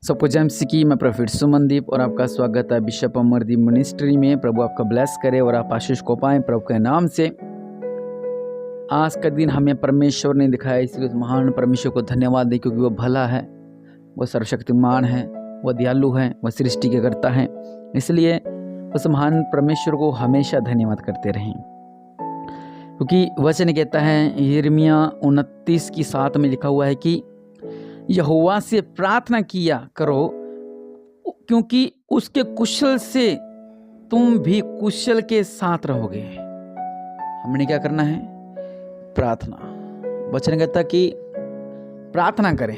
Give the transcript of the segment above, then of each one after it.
सबको जय मसीह की। मैं प्रोफेट सुमनदीप और आपका स्वागत है बिशप अमरदीप मिनिस्ट्री में। प्रभु आपका ब्लेस करे और आप आशीष को पाएं प्रभु के नाम से। आज का दिन हमें परमेश्वर ने दिखाया, इसलिए उस महान परमेश्वर को धन्यवाद दे, क्योंकि वो भला है, वो सर्वशक्तिमान है, वो दयालु है, वो सृष्टि के कर्ता है। इसलिए उस महान परमेश्वर को हमेशा धन्यवाद करते रहें, क्योंकि वचन कहता है यिर्मयाह 29:7 में लिखा हुआ है कि यहोवा से प्रार्थना किया करो, क्योंकि उसके कुशल से तुम भी कुशल के साथ रहोगे। हमने क्या करना है? प्रार्थना। वचन कहता कि प्रार्थना करें,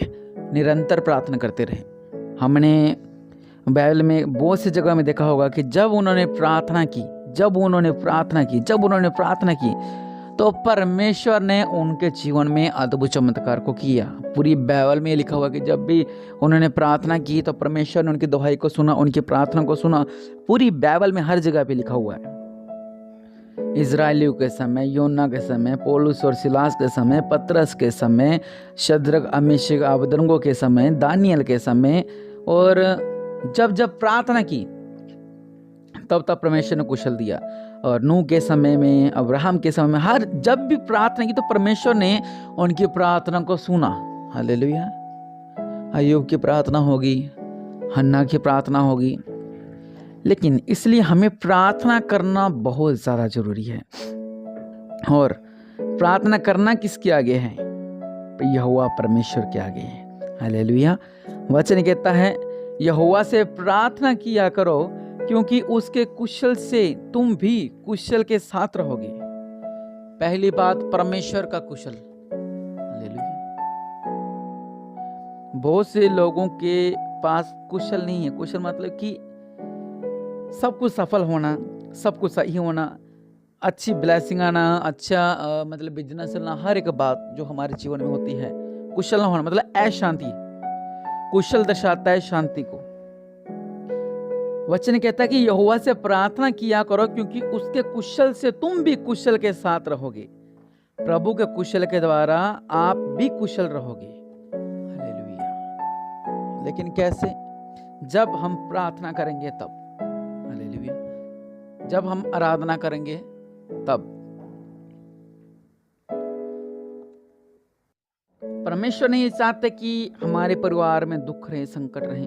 निरंतर प्रार्थना करते रहें। हमने बाइबल में बहुत सी जगह में देखा होगा कि जब उन्होंने प्रार्थना की तो परमेश्वर ने उनके जीवन में अद्भुत चमत्कार को किया। पूरी बाइबल में लिखा हुआ कि जब भी उन्होंने प्रार्थना की तो परमेश्वर ने उनकी दुहाई को सुना, उनकी प्रार्थना को सुना। पूरी बाइबल में हर जगह पे लिखा हुआ है। इजराइलियों के समय, योना के समय, पौलुस और सिलास के समय, पतरस के समय, शद्रक, मेशक, अबेदनगो के समय, दानियल के समय, और जब प्रार्थना की तब परमेश्वर ने कुशल दिया। और नूह के समय में, अब्राहम के समय में, हर जब भी प्रार्थना की तो परमेश्वर ने उनकी प्रार्थना को सुना। हालेलुया। अय्यूब की प्रार्थना होगी, हन्ना की प्रार्थना होगी। लेकिन इसलिए हमें प्रार्थना करना बहुत ज़्यादा जरूरी है। और प्रार्थना करना किसके आगे है? यहोवा परमेश्वर के आगे है। हालेलुया। वचन कहता है यहोवा से प्रार्थना किया करो, क्योंकि उसके कुशल से तुम भी कुशल के साथ रहोगे। पहली बात, परमेश्वर का कुशल। हालेलुया। बहुत से लोगों के पास कुशल नहीं है। कुशल मतलब कि सब कुछ सफल होना, सब कुछ सही होना, अच्छी ब्लेसिंग आना, अच्छा मतलब बिजनेस चलना, हर एक बात जो हमारे जीवन में होती है। कुशल न होना मतलब अशांति। कुशल दर्शाता है शांति को। वचन कहता है कि यहोवा से प्रार्थना किया करो, क्योंकि उसके कुशल से तुम भी कुशल के साथ रहोगे। प्रभु के कुशल के द्वारा आप भी कुशल रहोगे। हालेलुया। लेकिन कैसे? जब हम प्रार्थना करेंगे तब। हालेलुया। जब हम आराधना करेंगे तब। परमेश्वर नहीं चाहते कि हमारे परिवार में दुख रहे, संकट रहे।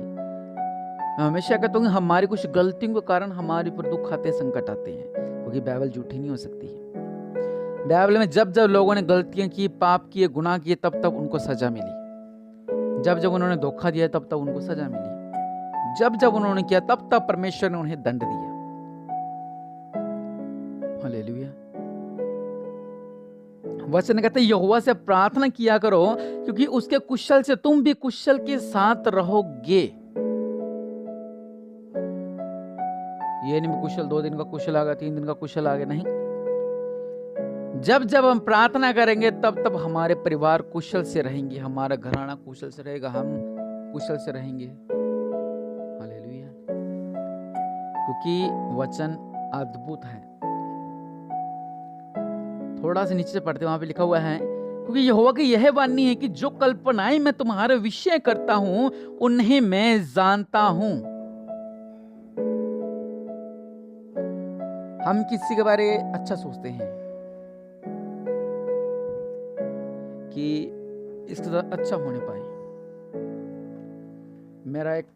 मैं हमेशा कहता हूँ हमारी कुछ गलतियों के कारण हमारे ऊपर दुख आते, संकट आते हैं, क्योंकि बाइबल झूठी नहीं हो सकती है। बाइबल में जब लोगों ने गलतियां की, पाप किए, गुनाह किए, तब उनको सजा मिली। जब उन्होंने धोखा दिया तब उनको सजा मिली। जब उन्होंने किया तब परमेश्वर ने उन्हें दंड दिया। हालेलुया। वचन कहते हैं यहोवा से प्रार्थना किया करो, क्योंकि उसके कुशल से तुम भी कुशल के साथ रहोगे। ये नहीं कुशल 2 दिन का कुशल आ गया, 3 दिन का कुशल आ गया, नहीं। जब हम प्रार्थना करेंगे तब हमारे परिवार कुशल से रहेंगे, हमारा घराना कुशल से रहेगा, हम कुशल से रहेंगे। हालेलुया। क्योंकि वचन अद्भुत है। थोड़ा सा नीचे पढ़ते, वहां पे लिखा हुआ है, क्योंकि यहोवा की यह वाणी है कि जो कल्पनाएं मैं तुम्हारे विषय करता हूं उन्हें मैं जानता हूं। हम किसी के बारे में अच्छा सोचते हैं कि इसके साथ अच्छा होने पाए। मेरा एक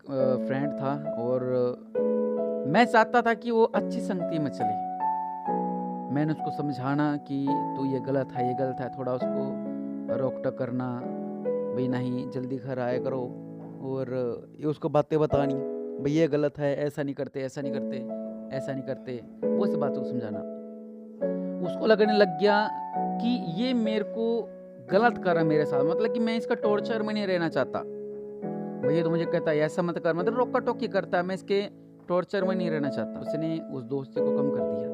फ्रेंड था और मैं चाहता था कि वो अच्छी संगति में चले। मैंने उसको समझाना कि तू ये गलत है, थोड़ा उसको रोक टोक करना, भाई नहीं जल्दी घर आया करो, और ये उसको बातें बतानी, भाई ये गलत है, ऐसा नहीं करते, वो सब बातों को समझाना। उसको लगने लग गया कि ये मेरे को गलत कर रहा है मेरे साथ, मतलब कि मैं इसका टॉर्चर में नहीं रहना चाहता। भैया तो मुझे कहता है ऐसा मत कर, मतलब रोका टोकी करता है, मैं इसके टॉर्चर में नहीं रहना चाहता। उसने उस दोस्ती को कम कर दिया।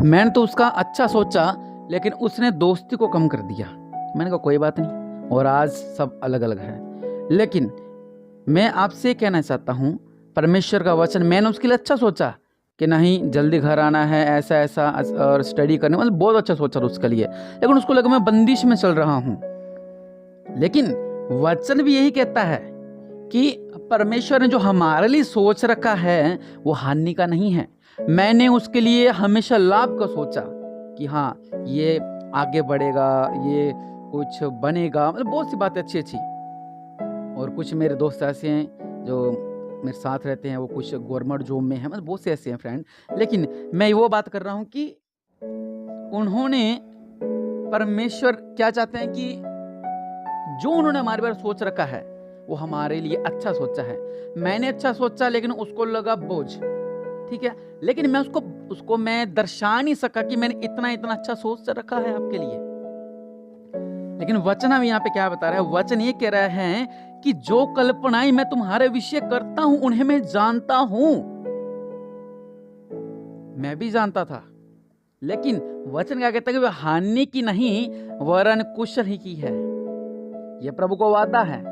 मैंने तो उसका अच्छा सोचा, लेकिन उसने दोस्ती को कम कर दिया। मैंने कहा कोई बात नहीं, और आज सब अलग अलग है। लेकिन मैं आपसे कहना चाहता हूँ, परमेश्वर का वचन मैंने उसके लिए अच्छा सोचा कि नहीं जल्दी घर आना है, ऐसा और स्टडी करने, मतलब बहुत अच्छा सोचा उसके लिए। लेकिन उसको लगा मैं बंदिश में चल रहा हूँ। लेकिन वचन भी यही कहता है कि परमेश्वर ने जो हमारे लिए सोच रखा है वो हानि का नहीं है। मैंने उसके लिए हमेशा लाभ का सोचा कि हाँ ये आगे बढ़ेगा, ये कुछ बनेगा, मतलब बहुत सी बातें अच्छी अच्छी। और कुछ मेरे दोस्त ऐसे हैं जो मेरे साथ रहते हैं, वो कुछ गवर्नमेंट जॉब में है, मतलब बहुत से ऐसे हैं फ्रेंड। लेकिन मैं वो बात कर रहा हूँ कि उन्होंने, परमेश्वर क्या चाहते हैं कि जो उन्होंने हमारे बारे में सोच रखा है वो हमारे लिए अच्छा सोचा है। मैंने अच्छा सोचा लेकिन उसको लगा बोझ, ठीक है, लेकिन मैं उसको मैं दर्शा नहीं सका कि मैंने इतना अच्छा सोच रखा है आपके लिए। लेकिन वचन हम यहाँ पे क्या बता रहा है, वचन ये कह रहा है कि जो कल्पनाएं मैं तुम्हारे विषय करता हूं उन्हें मैं जानता हूं। मैं भी जानता था, लेकिन वचन क्या कहता है कि वह हानि की नहीं वरन कुशल ही की है। यह प्रभु को वादा है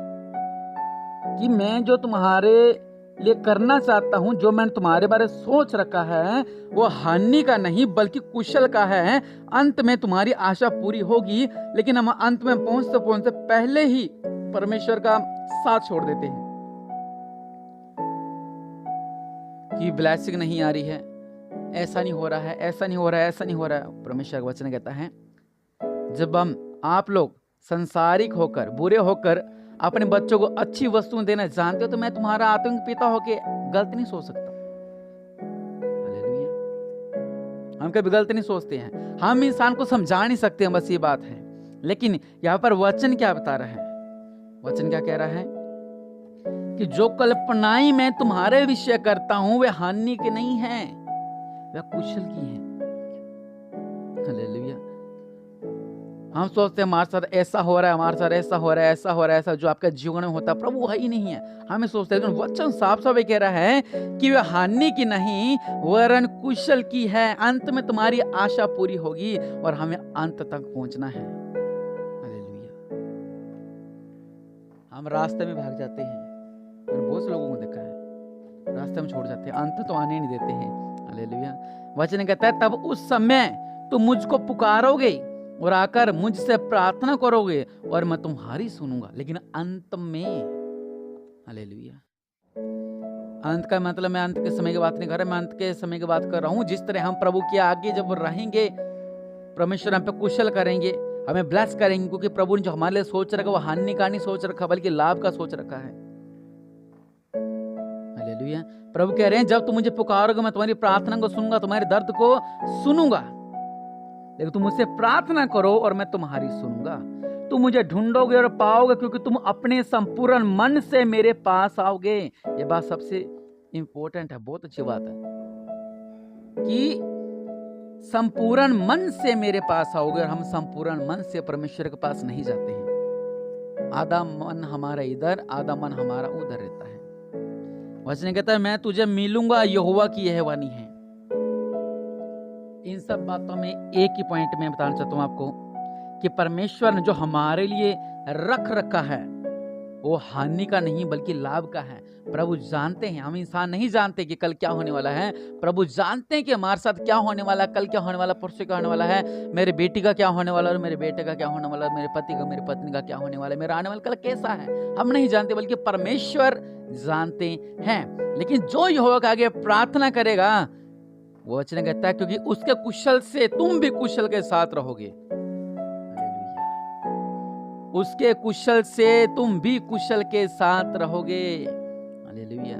कि मैं जो तुम्हारे लिए करना चाहता हूं, जो मैंने तुम्हारे बारे में सोच रखा है वो हानि का नहीं बल्कि कुशल का है। अंत में तुम्हारी आशा पूरी होगी। लेकिन हम अंत में पहुंचते पहले ही परमेश्वर का साथ छोड़ देते हैं कि ब्लेसिंग नहीं आ रही है, ऐसा नहीं हो रहा है, ऐसा नहीं हो रहा है, ऐसा नहीं हो रहा है। परमेश्वर का वचन कहता है जब आप लोग संसारिक होकर, बुरे होकर अपने बच्चों को अच्छी वस्तुएं देना जानते हो तो मैं तुम्हारा आत्मिक पिता होके गलत नहीं सोच सकता। हालेलुया। हम कभी गलत नहीं सोचते हैं, हम इंसान को समझा नहीं सकते हैं, बस ये बात है। लेकिन यहाँ पर वचन क्या बता रहा है, वचन क्या कह रहा है कि जो कल्पनाएं मैं तुम्हारे विषय करता हूं वे हानि के नहीं है, वे कुशल की है। हालेलुया। हम सोचते हैं हमारे साथ ऐसा हो रहा है, हमारे साथ ऐसा हो रहा है, ऐसा हो रहा है, ऐसा जो आपका जीवन में होता है प्रभु वही नहीं है, हमें सोचते हैं। वचन साफ साफ कह रहा है कि वह हानि की नहीं वरन कुशल की है। अंत में तुम्हारी आशा पूरी होगी और हमें अंत तक पहुंचना है। हालेलुया। हम रास्ते में भाग जाते हैं, मैंने बहुत से लोगों को देखा है रास्ते में छोड़ जाते हैं, अंत तो आने नहीं देते हैं। हालेलुया। वचन कहता है तब उस समय तुम मुझको पुकारोगे और आकर मुझसे प्रार्थना करोगे और मैं तुम्हारी सुनूंगा। लेकिन अंत में, हालेलुया, अंत का मतलब मैं अंत के समय की बात नहीं कर रहा, मैं अंत के समय की बात कर रहा हूं। जिस तरह हम प्रभु के आगे जब रहेंगे, परमेश्वर हम पे कुशल करेंगे, हमें ब्लेस करेंगे, क्योंकि प्रभु ने जो हमारे लिए सोच रखा वो हानि का नहीं सोच रखा बल्कि लाभ का सोच रखा है। हालेलुया। प्रभु कह रहे हैं जब तुम मुझे पुकारोगे मैं तुम्हारी प्रार्थना को सुनूंगा, तुम्हारे दर्द को सुनूंगा। लेकिन तुम मुझसे प्रार्थना करो और मैं तुम्हारी सुनूंगा। तुम मुझे ढूंढोगे और पाओगे क्योंकि तुम अपने संपूर्ण मन से मेरे पास आओगे। ये बात सबसे इंपॉर्टेंट है, बहुत अच्छी बात है कि संपूर्ण मन से मेरे पास आओगे। और हम संपूर्ण मन से परमेश्वर के पास नहीं जाते हैं, आधा मन हमारा इधर, आधा मन हमारा उधर रहता है। वचन कहता है मैं तुझे मिलूंगा, यहोवा की यह वाणी है। इन सब बातों में एक ही पॉइंट में बताना चाहता हूं आपको कि परमेश्वर ने जो हमारे लिए रख रखा है वो हानि का नहीं बल्कि लाभ का है। प्रभु जानते हैं, हम इंसान नहीं जानते कि कल क्या होने वाला है। प्रभु जानते हैं कि हमारे साथ क्या होने वाला है, कल क्या होने वाला, परसों क्या होने वाला है, मेरे बेटी का क्या होने वाला है, मेरे बेटे का क्या होने वाला है, मेरे पति का, मेरी पत्नी का क्या होने वाला है, मेरा आने वाला कल कैसा है, हम नहीं जानते बल्कि परमेश्वर जानते हैं। लेकिन जो यहोवा के आगे प्रार्थना करेगा, वो वचन कहता है क्योंकि उसके कुशल से तुम भी कुशल के साथ रहोगे। उसके कुशल से तुम भी कुशल के साथ रहोगे। हालेलुया।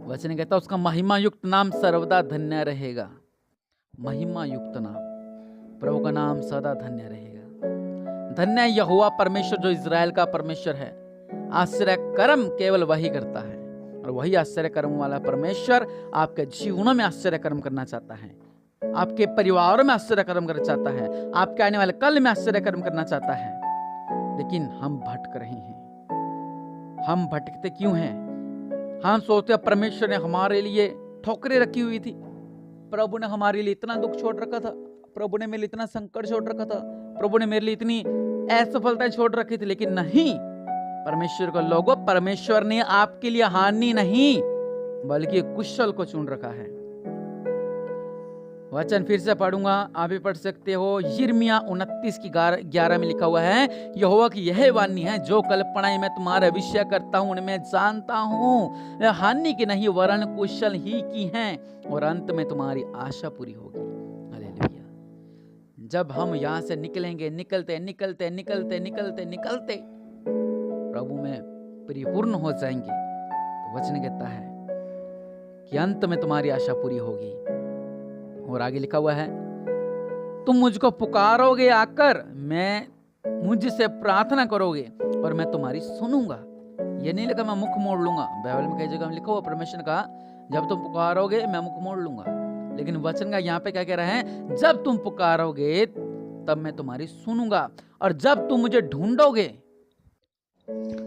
वचन कहता है उसका महिमा युक्त नाम सर्वदा धन्य रहेगा। महिमा युक्त नाम, प्रभु का नाम सदा धन्य रहेगा। धन्य यहोवा परमेश्वर जो इज़राइल का परमेश्वर है। आश्चर्य कर्म केवल वही करता है और वही आश्चर्य कर्म वाला परमेश्वर आपके जीवनों में आश्चर्य कर्म करना चाहता है, आपके परिवारों में आश्चर्य कर्म करना चाहता है, आपके आने वाले कल में आश्चर्य कर्म करना चाहता है। लेकिन हम भटक रहे हैं। हम भटकते क्यों हैं? हम सोचते हैं परमेश्वर ने हमारे लिए ठोकरें रखी हुई थी, प्रभु ने हमारे लिए इतना दुख छोड़ रखा था, प्रभु ने मेरे लिए इतना संकट छोड़ रखा था, प्रभु ने मेरे लिए इतनी असफलताएं छोड़ रखी थी। लेकिन नहीं, परमेश्वर को लोगों, परमेश्वर ने आपके लिए हानि नहीं बल्कि कुशल को चुन रखा है। वचन फिर से पढ़ूंगा, आप भी पढ़ सकते हो। यिर्मयाह 29 की 11 में लिखा हुआ है, यहोवा की यह वाणी है, जो कल्पनाएं मैं तुम्हारा विषय करता हूँ उनमें जानता हूँ, हानि की नहीं वरन कुशल ही की हैं, और अंत में तुम्हारी आशा पूरी होगी। हालेलुया। जब हम यहाँ से निकलेंगे, निकलते निकलते निकलते निकलते निकलते प्रभु में परिपूर्ण हो जाएंगे, तो वचन कहता है कि अंत में तुम्हारी आशा पूरी होगी। और आगे लिखा हुआ है, तुम मुझको पुकारोगे आकर, मैं मुझसे प्रार्थना करोगे और मैं तुम्हारी सुनूंगा। ये नहीं लिखा मैं मुख मोड़ लूंगा, बाइबल में कई जगह लिखा हुआ परमेश्वर का, जब तुम पुकारोगे मैं मुख मोड़ लूंगा, लेकिन वचन का यहाँ पे क्या कह रहा है, जब तुम पुकारोगे तब मैं तुम्हारी सुनूंगा, और जब तुम मुझे ढूंढोगे।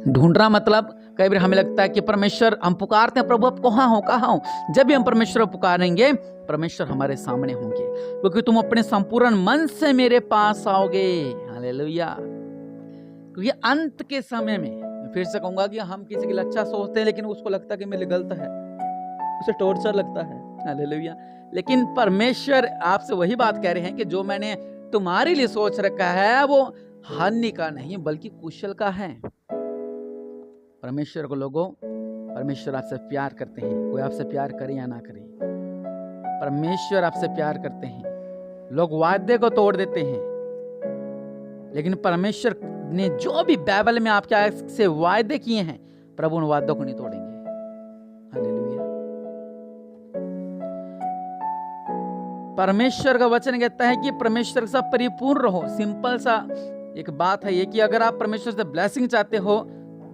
ढूंढना मतलब कई बार हमें लगता है कि परमेश्वर, हम पुकारते हैं प्रभु आप कहाँ हो। जब भी हम परमेश्वर को पुकारेंगे, परमेश्वर हमारे सामने होंगे, क्योंकि तुम अपने संपूर्ण मन से मेरे पास आओगे। हालेलुया। क्योंकि अंत के समय में, फिर से कहूंगा कि हम किसी के लिए अच्छा सोचते हैं, लेकिन उसको लगता है कि मेरे लिए गलत है, उसे टॉर्चर लगता है। हालेलुया। लेकिन परमेश्वर आपसे वही बात कह रहे हैं कि जो मैंने तुम्हारे लिए सोच रखा है वो हानि का नहीं बल्कि कुशल का है। परमेश्वर को लोगों, परमेश्वर आपसे प्यार करते हैं, कोई आपसे प्यार करे या ना करे, परमेश्वर आपसे प्यार करते हैं। लोग वादे को तोड़ देते हैं, लेकिन परमेश्वर ने जो भी बाइबल में आपके से वादे किए हैं, प्रभु उन वादों को नहीं तोड़ेंगे। हालेलुया। परमेश्वर का वचन कहता है कि परमेश्वर के साथ परिपूर्ण रहो। सिंपल सा एक बात है ये कि अगर आप परमेश्वर से ब्लेसिंग चाहते हो,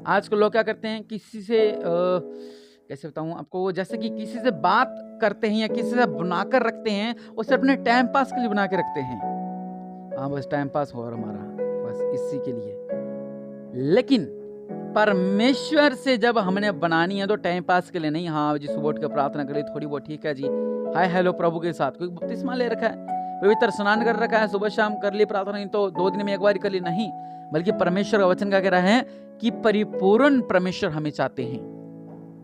आजकल लोग क्या करते हैं, किसी से कैसे बताऊं आपको, वो जैसे कि किसी से बात करते हैं या किसी से बनाकर रखते हैं, उसे अपने टाइम पास के लिए बना के रखते हैं। हाँ बस टाइम पास हो रहा हमारा, बस इसी के लिए। लेकिन परमेश्वर से जब हमने बनानी है तो टाइम पास के लिए नहीं। हाँ जी सुबह उठ के प्रार्थना करी थोड़ी बहुत, ठीक है जी, हाय हेलो प्रभु के साथ, कोई बपतिस्मा ले रखा है, पवित्र स्नान कर रखा है, सुबह शाम कर ली प्रार्थना, नहीं तो 2 दिन में एक बार कर ली, नहीं। बल्कि परमेश्वर का वचन क्या कह रहा है कि परिपूर्ण परमेश्वर हमें चाहते हैं।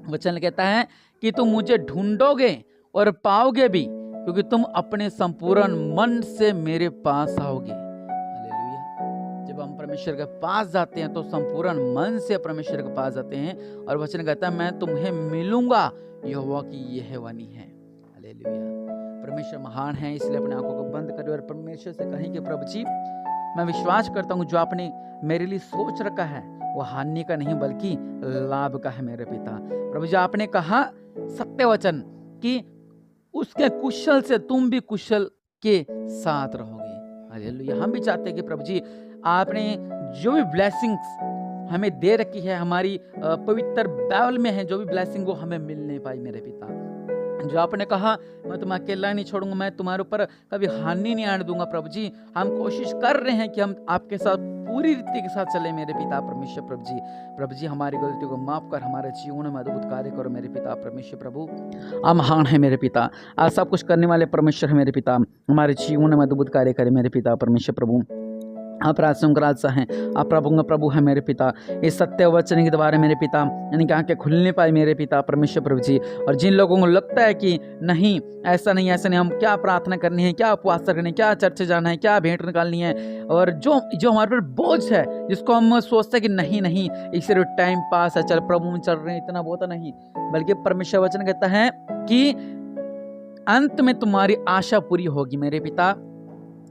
वचन कहता है कि तुम मुझे ढूंढोगे और पाओगे भी, क्योंकि तुम अपने संपूर्ण मन से मेरे पास आओगे। हालेलुया। जब हम परमेश्वर के पास जाते हैं तो संपूर्ण मन से परमेश्वर के पास जाते हैं, और वचन कहता है मैं तुम्हें मिलूंगा, यहोवा की यह वाणी है। हालेलुया। परमेश्वर महान है, इसलिए अपने आंखों को बंद करें और परमेश्वर से कहें कि प्रभु जी मैं विश्वास करता हूँ जो आपने मेरे लिए सोच रखा है वो हानि का नहीं बल्कि लाभ का है मेरे पिता। प्रभु जी आपने कहा सत्य वचन कि उसके कुशल से तुम भी कुशल के साथ रहोगे। हालेलुया। हम भी चाहते हैं कि प्रभु जी आपने जो भी ब्लेसिंग्स हमें दे रखी है, हमारी पवित्र बाइबल में है जो भी ब्लेसिंग, वो हमें मिल नहीं पाई मेरे पिता। जो आपने कहा मैं तुम्हें अकेला नहीं छोड़ूंगा, मैं तुम्हारे ऊपर कभी हानि नहीं आने दूंगा। प्रभु जी हम कोशिश कर रहे हैं कि हम आपके साथ पूरी रीति के साथ चले मेरे पिता परमेश्वर। प्रभु जी हमारी गलतियों को माफ कर, हमारे जीवन में अद्भुत कार्य करो मेरे पिता परमेश्वर। प्रभु आप महान है मेरे पिता, आप सब कुछ करने वाले परमेश्वर है मेरे पिता, हमारे जीवन में अद्भुत कार्य करे मेरे पिता परमेश्वर। प्रभु आप राजों का राजा हैं, आप प्रभु का प्रभु है मेरे पिता। इस सत्य वचन के द्वारा मेरे पिता यानी कि आंखें खुलने पाए मेरे पिता परमेश्वर प्रभु जी। और जिन लोगों को लगता है कि नहीं ऐसा नहीं हम क्या प्रार्थना करनी है, क्या उपवास करनी है, क्या चर्च जाना है, क्या भेंट निकालनी है, और जो हमारे पर बोझ है जिसको हम सोचते हैं कि नहीं एक सिर्फ टाइम पास है, चल प्रभु में चल रहे हैं, इतना बहुत नहीं, बल्कि परमेश्वर वचन कहता है कि अंत में तुम्हारी आशा पूरी होगी मेरे पिता।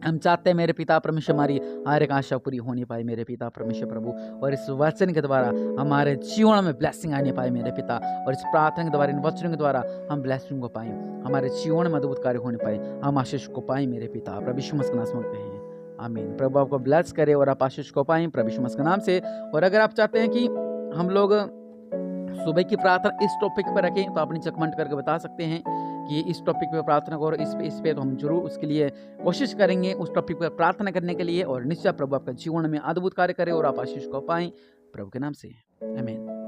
हम चाहते हैं मेरे पिता परमेश्वर हमारी हर एक आशा पूरी होनी पाए मेरे पिता परमेश्वर प्रभु, और इस वचन के द्वारा हमारे जीवन में ब्लेसिंग आने पाए मेरे पिता, और इस प्रार्थना के द्वारा इन वचनों के द्वारा हम ब्लेसिंग को पाएं, हमारे जीवन में अद्भुत कार्य होने पाए, हम आशीष को पाएं मेरे पिता प्रभु यीशु मसीह के नाम से मांगते हैं, आमीन। प्रभु आपको ब्लेस करे और आप आशीष को पाएं प्रभु यीशु मसीह के नाम से। और अगर आप चाहते हैं कि हम लोग सुबह की प्रार्थना इस टॉपिक पर रखें तो आप नीचे कमेंट करके बता सकते हैं कि इस टॉपिक पे प्रार्थना करो, इस पे तो हम जरूर उसके लिए कोशिश करेंगे उस टॉपिक पर प्रार्थना करने के लिए, और निश्चय प्रभु आपका जीवन में अद्भुत कार्य करे और आप आशीष को पाएं प्रभु के नाम से, आमीन।